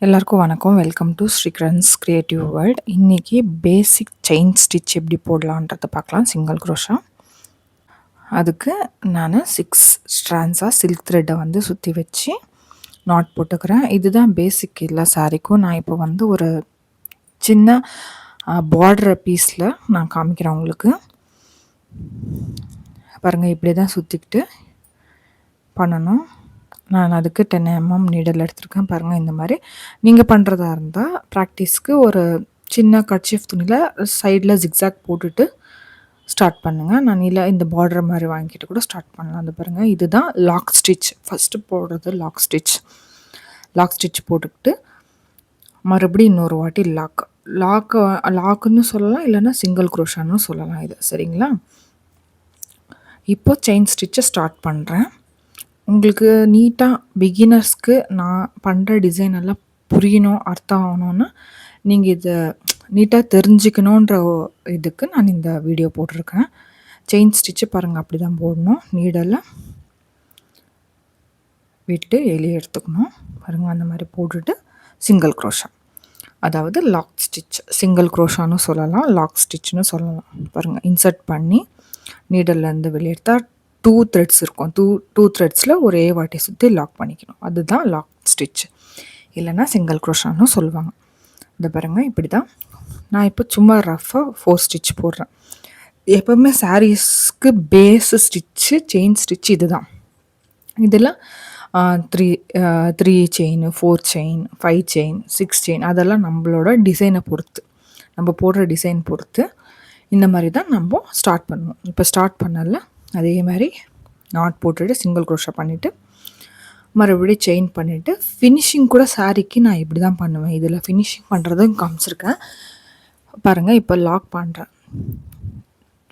எல்லாருக்கும் வணக்கம். Welcome to Srikaran's creative world. இன்றைக்கி பேசிக் செயின் ஸ்டிச் எப்படி போடலான்றதை பார்க்கலாம். Single crochet. அதுக்கு நான் 6 ஸ்ட்ராண்ட்ஸாக சில்க் த்ரெட்டை வந்து சுற்றி வச்சு நாட் போட்டுக்கிறேன். இதுதான் பேசிக் எல்லா சாரீக்கும். நான் இப்போ வந்து ஒரு சின்ன பார்டர் பீஸில் நான் காமிக்கிறேன் உங்களுக்கு. பாருங்கள், இப்படி தான் சுற்றிக்கிட்டு பண்ணணும். நான் அதுக்கு 10 mm நீடல் எடுத்திருக்கேன். பாருங்கள், இந்த மாதிரி நீங்கள் பண்ணுறதா இருந்தால் ப்ராக்டிஸ்க்கு ஒரு சின்ன கர்ச்சீஃப் துணியில் சைடில் ஜிக்ஸாக் போட்டுட்டு ஸ்டார்ட் பண்ணுங்கள். நான் இல்லை இந்த பார்டர் மாதிரி வாங்கிட்டு கூட ஸ்டார்ட் பண்ணலாம். அது பாருங்கள், இதுதான் லாக் ஸ்டிச். ஃபஸ்ட்டு போடுறது லாக் ஸ்டிச் போட்டுக்கிட்டு மறுபடியும் இன்னொரு வாட்டி லாக்குன்னு சொல்லலாம், இல்லைன்னா சிங்கிள் க்ரோஷான்னு சொல்லலாம். இது சரிங்களா? இப்போ செயின் ஸ்டிச்சை ஸ்டார்ட் பண்ணுறேன். உங்களுக்கு நீட்டாக பிகினர்ஸ்க்கு நான் பண்ணுற டிசைன் எல்லாம் புரியணும், அர்த்தம் ஆகணுன்னா நீங்கள் இதை நீட்டாக தெரிஞ்சுக்கணுன்ற இதுக்கு நான் இந்த வீடியோ போட்டிருக்கேன். செயின் ஸ்டிச்சு பாருங்கள், அப்படி தான் போடணும். நீடலை விட்டு வெளியே எடுத்துக்கணும். பாருங்கள், அந்த மாதிரி போட்டுட்டு சிங்கிள் க்ரோஷா, அதாவது லாக் ஸ்டிச். சிங்கிள் க்ரோஷான்னு சொல்லலாம், லாக் ஸ்டிச்னு சொல்லலாம். பாருங்கள், இன்சர்ட் பண்ணி நீடல்லேருந்து வெளியே எடுத்தால் 2 த்ரெட்ஸ் இருக்கும். 2 த்ரெட்ஸில் ஒரே வாட்டி சுற்றி லாக் பண்ணிக்கணும். அதுதான் லாக் ஸ்டிச், இல்லைன்னா சிங்கிள் க்ரோஷான்னு சொல்லுவாங்க. இந்த பாருங்கள், இப்படி தான் நான் இப்போ சும்மா ரஃபாக 4 ஸ்டிச் போடுறேன். எப்போவுமே சாரீஸ்க்கு பேஸ் ஸ்டிச்சு செயின் ஸ்டிச் இது தான். இதெல்லாம் 3 செயின், 4 செயின், 5 செயின், 6 செயின், அதெல்லாம் நம்மளோட டிசைனை பொறுத்து, நம்ம போடுற டிசைன் பொறுத்து இந்த மாதிரி தான் நம்ம ஸ்டார்ட் பண்ணுவோம். இப்போ ஸ்டார்ட் பண்ணல அதே மாதிரி நாட் போட்டுட்டு சிங்கிள் க்ரோஷா பண்ணிவிட்டு மறுபடியும் செயின் பண்ணிவிட்டு ஃபினிஷிங் கூட சாரீக்கு நான் இப்படி தான் பண்ணுவேன். இதில் ஃபினிஷிங் பண்ணுறதும் காமிச்சிருக்கேன் பாருங்கள். இப்போ லாக் பண்ணுறேன்.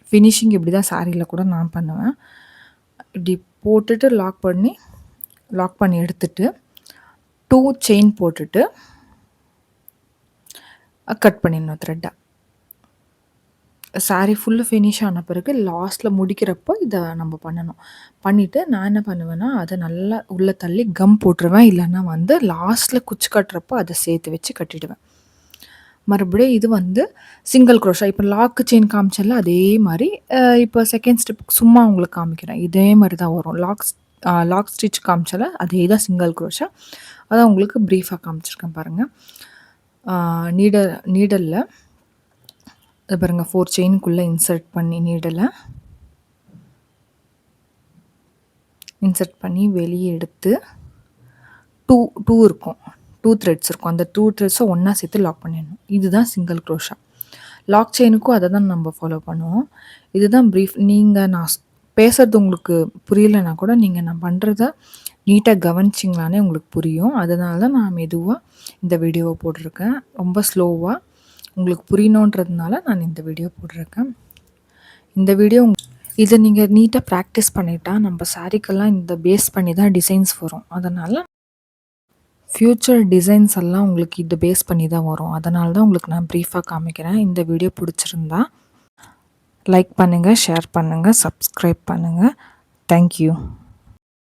ஃபினிஷிங் இப்படி தான் சாரியில் கூட நான் பண்ணுவேன். இப்படி போட்டுட்டு லாக் பண்ணி எடுத்துட்டு 2 செயின் போட்டுட்டு கட் பண்ணிடணும் த்ரெட்டை. சாரீ ஃபுல்லு ஃபினிஷ் ஆன பிறகு லாஸ்ட்டில் முடிக்கிறப்போ இதை நம்ம பண்ணணும். பண்ணிவிட்டு நான் என்ன பண்ணுவேன்னா, அதை நல்லா உள்ளே தள்ளி கம் போட்டுருவேன். இல்லைன்னா வந்து லாஸ்ட்டில் குச்சி கட்டுறப்போ அதை சேர்த்து வச்சு கட்டிடுவேன். மறுபடியும் இது வந்து சிங்கிள் க்ரோஷா. இப்போ லாக்கு செயின் காமிச்சல அதே மாதிரி இப்போ செகண்ட் ஸ்டெப்புக்கு சும்மா உங்களுக்கு காமிக்கிறேன். இதே மாதிரி தான் வரும். லாக் ஸ்டிச் காமிச்சல அதே தான் சிங்கிள் க்ரோஷா. அதான் உங்களுக்கு ப்ரீஃபாக காமிச்சிருக்கேன் பாருங்கள். நீடலில் அது பாருங்கள், 4 செயினுக்குள்ளே இன்சர்ட் பண்ணி நீடலை இன்சர்ட் பண்ணி வெளியே எடுத்து 2 இருக்கும், 2 த்ரெட்ஸ் இருக்கும். அந்த 2 த்ரெட்ஸை ஒன்றா சேர்த்து லாக் பண்ணிடணும். இதுதான் சிங்கிள் க்ரோஷா. லாக் செயினுக்கும் அதை தான் நம்ம ஃபாலோ பண்ணுவோம். இதுதான் ப்ரீஃப். நான் பேசுகிறது உங்களுக்கு புரியலைன்னா கூட நீங்கள் நான் பண்ணுறத நீட்டாக கவனிச்சிங்களானே உங்களுக்கு புரியும். அதனால தான் நான் மெதுவாக இந்த வீடியோவை போட்டிருக்கேன். ரொம்ப ஸ்லோவாக உங்களுக்கு புரியணுன்றதுனால நான் இந்த வீடியோ போட்டிருக்கேன். இந்த வீடியோ இதை நீங்கள் நீட்டாக ப்ராக்டிஸ் பண்ணிட்டா நம்ம சாரீக்கெல்லாம் இந்த பேஸ் பண்ணி தான் டிசைன்ஸ் வரும். அதனால் ஃப்யூச்சர் டிசைன்ஸ் எல்லாம் உங்களுக்கு இதை பேஸ் பண்ணி தான் வரும். அதனால தான் உங்களுக்கு நான் ப்ரீஃபாக காமிக்கிறேன். இந்த வீடியோ பிடிச்சிருந்தா லைக் பண்ணுங்கள், ஷேர் பண்ணுங்கள், சப்ஸ்கிரைப் பண்ணுங்கள். தேங்க்யூ.